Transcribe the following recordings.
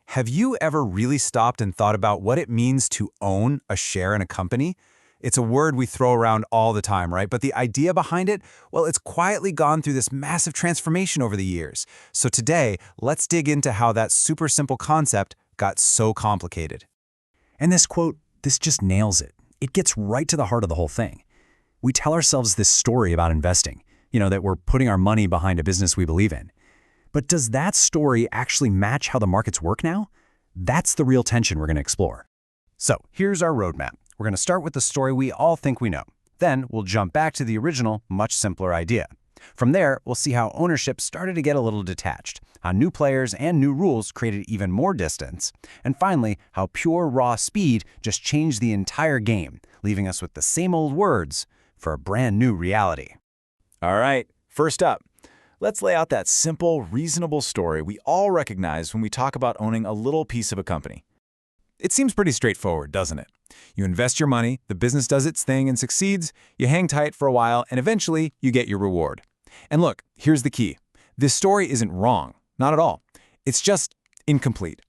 Have you ever really stopped and thought about what it means to own a share in a company? It's a word we throw around all the time, right? But the idea behind it, well, it's quietly gone through this massive transformation over the years. So today, let's dig into how that super simple concept got so complicated. And this quote, this just nails it. It gets right to the heart of the whole thing. We tell ourselves this story about investing, that we're putting our money behind a business we believe in. But does that story actually match how the markets work now? That's the real tension we're going to explore. So here's our roadmap. We're going to start with the story we all think we know. Then we'll jump back to the original, much simpler idea. From there, we'll see how ownership started to get a little detached, how new players and new rules created even more distance, and finally, how pure raw speed just changed the entire game, leaving us with the same old words for a brand new reality. All right, first up, let's lay out that simple, reasonable story we all recognize when we talk about owning a little piece of a company. It seems pretty straightforward, doesn't it? You invest your money, the business does its thing and succeeds, you hang tight for a while, and eventually you get your reward. And look, here's the key. This story isn't wrong, not at all. It's just incomplete.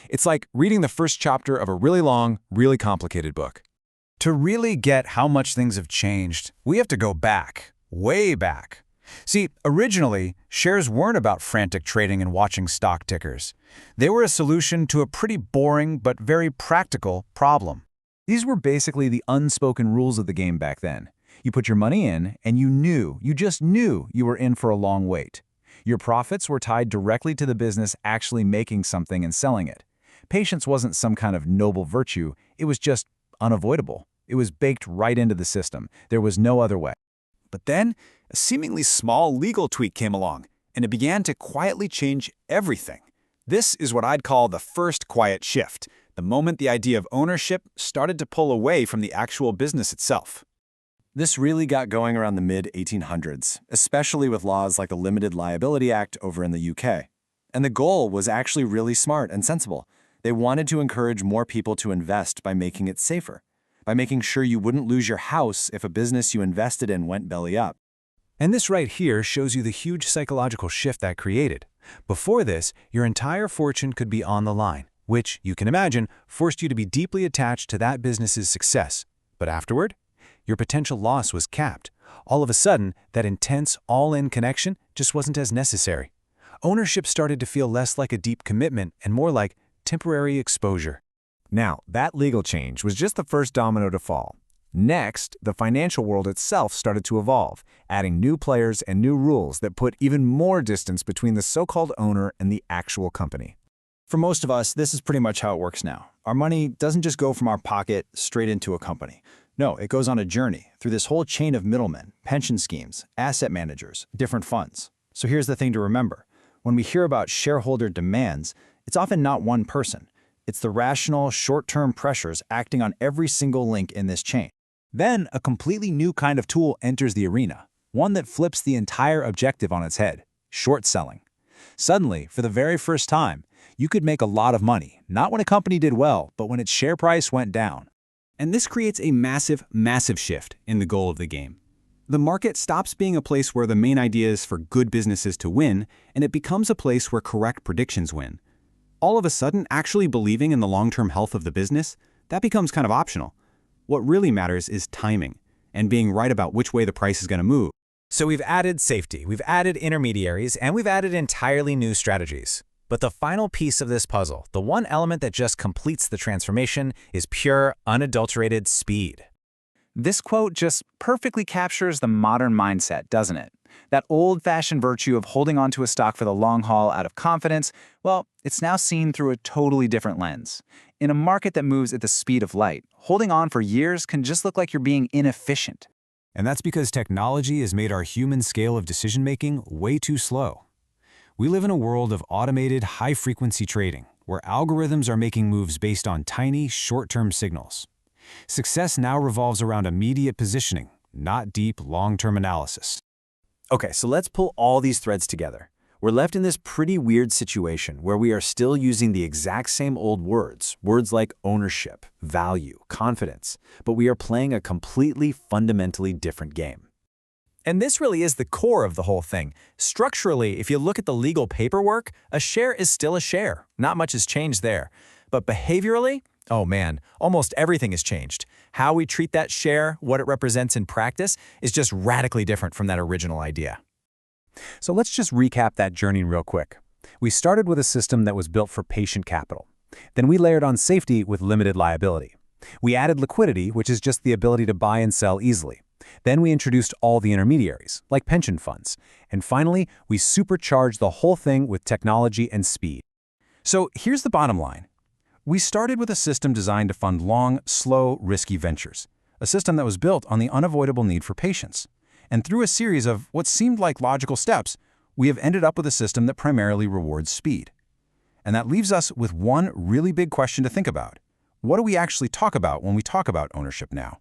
It's like reading the first chapter of a really long, really complicated book. To really get how much things have changed, we have to go back, way back. See, originally, shares weren't about frantic trading and watching stock tickers. They were a solution to a pretty boring but very practical problem. These were basically the unspoken rules of the game back then. You put your money in, and you just knew you were in for a long wait. Your profits were tied directly to the business actually making something and selling it. Patience wasn't some kind of noble virtue, it was just unavoidable. It was baked right into the system. There was no other way. But then, a seemingly small legal tweak came along, and it began to quietly change everything. This is what I'd call the first quiet shift, the moment the idea of ownership started to pull away from the actual business itself. This really got going around the mid-1800s, especially with laws like the Limited Liability Act over in the UK. And the goal was actually really smart and sensible. They wanted to encourage more people to invest by making it safer, by making sure you wouldn't lose your house if a business you invested in went belly up. And this right here shows you the huge psychological shift that created. Before this, your entire fortune could be on the line, which, you can imagine, forced you to be deeply attached to that business's success. But afterward, your potential loss was capped. All of a sudden, that intense, all-in connection just wasn't as necessary. Ownership started to feel less like a deep commitment and more like temporary exposure. Now, that legal change was just the first domino to fall. Next, the financial world itself started to evolve, adding new players and new rules that put even more distance between the so-called owner and the actual company. For most of us, this is pretty much how it works now. Our money doesn't just go from our pocket straight into a company. No, it goes on a journey through this whole chain of middlemen, pension schemes, asset managers, different funds. So here's the thing to remember. When we hear about shareholder demands, it's often not one person. It's the rational, short-term pressures acting on every single link in this chain. Then, a completely new kind of tool enters the arena, one that flips the entire objective on its head: short selling. Suddenly, for the very first time, you could make a lot of money, not when a company did well, but when its share price went down. And this creates a massive, massive shift in the goal of the game. The market stops being a place where the main idea is for good businesses to win, and it becomes a place where correct predictions win. All of a sudden, actually believing in the long-term health of the business, that becomes kind of optional. What really matters is timing, and being right about which way the price is going to move. So we've added safety, we've added intermediaries, and we've added entirely new strategies. But the final piece of this puzzle, the one element that just completes the transformation, is pure, unadulterated speed. This quote just perfectly captures the modern mindset, doesn't it? That old-fashioned virtue of holding onto a stock for the long haul out of confidence, well, it's now seen through a totally different lens. In a market that moves at the speed of light, holding on for years can just look like you're being inefficient. And that's because technology has made our human scale of decision-making way too slow. We live in a world of automated, high-frequency trading, where algorithms are making moves based on tiny, short-term signals. Success now revolves around immediate positioning, not deep, long-term analysis. Okay, so let's pull all these threads together. We're left in this pretty weird situation where we are still using the exact same old words like ownership, value, confidence, but we are playing a completely fundamentally different game. And this really is the core of the whole thing. Structurally, if you look at the legal paperwork, a share is still a share. Not much has changed there. But behaviorally, oh man, almost everything has changed. How we treat that share, what it represents in practice, is just radically different from that original idea. So let's just recap that journey real quick. We started with a system that was built for patient capital. Then we layered on safety with limited liability. We added liquidity, which is just the ability to buy and sell easily. Then we introduced all the intermediaries, like pension funds. And finally, we supercharged the whole thing with technology and speed. So here's the bottom line. We started with a system designed to fund long, slow, risky ventures. A system that was built on the unavoidable need for patience. And through a series of what seemed like logical steps, we have ended up with a system that primarily rewards speed. And that leaves us with one really big question to think about. What do we actually talk about when we talk about ownership now?